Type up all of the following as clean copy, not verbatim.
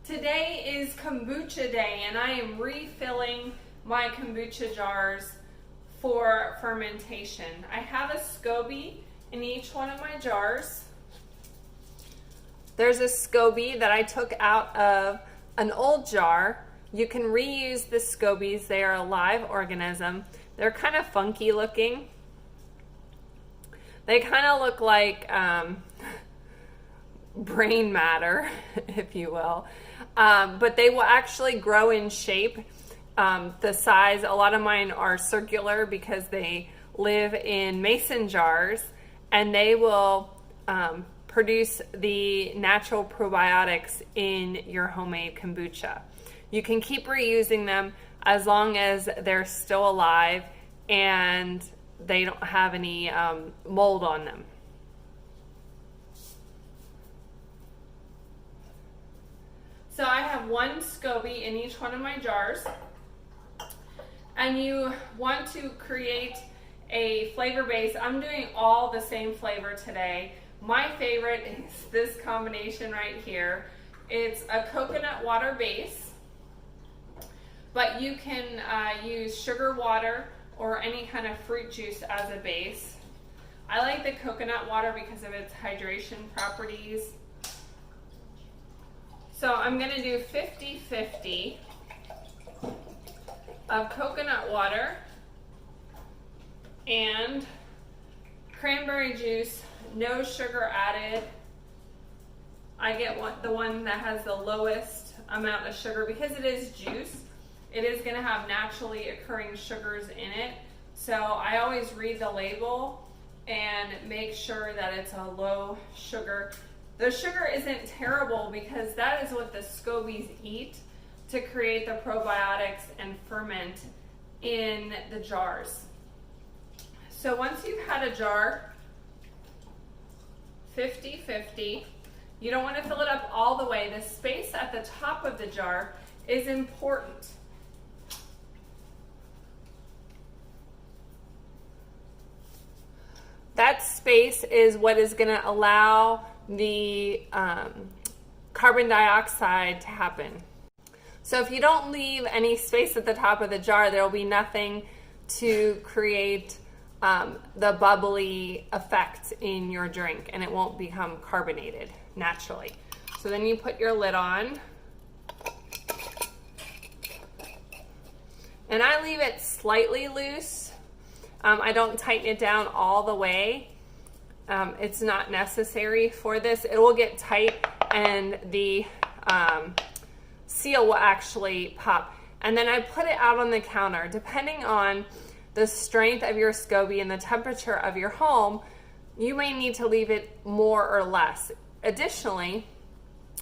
Today is kombucha day and I am refilling my kombucha jars for fermentation. I have a SCOBY in each one of my jars. There's a SCOBY that I took out of an old jar. You can reuse the SCOBYs. They are a live organism. They're kind of funky looking. They kind of look like brain matter, if you will. But they will actually grow in shape. The size, a lot of mine are circular because they live in mason jars, and they will produce the natural probiotics in your homemade kombucha. You can keep reusing them as long as they're still alive and they don't have any mold on them. So I have one SCOBY in each one of my jars, and you want to create a flavor base. I'm doing all the same flavor today. My favorite is this combination right here. It's a coconut water base, but you can use sugar water or any kind of fruit juice as a base. I like the coconut water because of its hydration properties. So I'm going to do 50-50 of coconut water and cranberry juice, no sugar added. I get the one that has the lowest amount of sugar because it is juice. It is going to have naturally occurring sugars in it. So I always read the label and make sure that it's a low sugar. The sugar isn't terrible because that is what the SCOBYs eat to create the probiotics and ferment in the jars. So once you've had a jar, 50-50, you don't want to fill it up all the way. The space at the top of the jar is important. That space is what is going to allow the carbon dioxide to happen. So if you don't leave any space at the top of the jar, there will be nothing to create the bubbly effect in your drink, and it won't become carbonated naturally. So then you put your lid on, and I leave it slightly loose. I don't tighten it down all the way. It's not necessary for this. It will get tight and the seal will actually pop. And then I put it out on the counter. Depending on the strength of your SCOBY and the temperature of your home, you may need to leave it more or less. Additionally,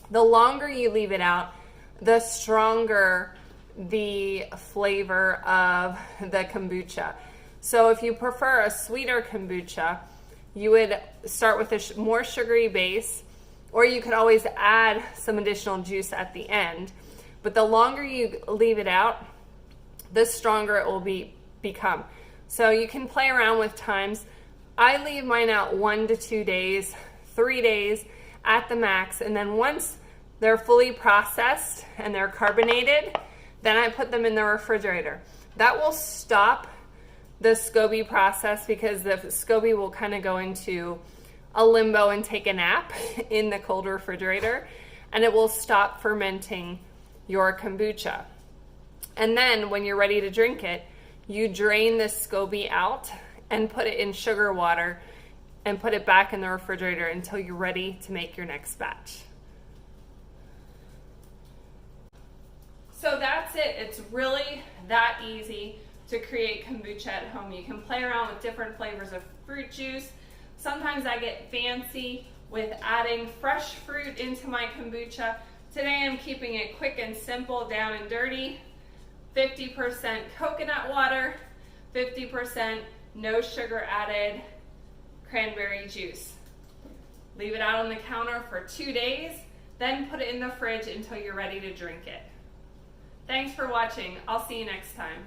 the longer you leave it out, the stronger the flavor of the kombucha. So if you prefer a sweeter kombucha, you would start with a more sugary base, or you could always add some additional juice at the end. But the longer you leave it out, the stronger it will become. So you can play around with times. I leave mine out 1 to 2 days, 3 days at the max, and then once they're fully processed and they're carbonated, then I put them in the refrigerator. That will stop the SCOBY process because the SCOBY will kind of go into a limbo and take a nap in the cold refrigerator, and it will stop fermenting your kombucha. And then when you're ready to drink it, you drain the SCOBY out and put it in sugar water and put it back in the refrigerator until you're ready to make your next batch. So that's it. It's really that easy to create kombucha at home. You can play around with different flavors of fruit juice. Sometimes I get fancy with adding fresh fruit into my kombucha. Today I'm keeping it quick and simple, down and dirty. 50% coconut water, 50% no sugar added cranberry juice. Leave it out on the counter for 2 days, then put it in the fridge until you're ready to drink it. Thanks for watching. I'll see you next time.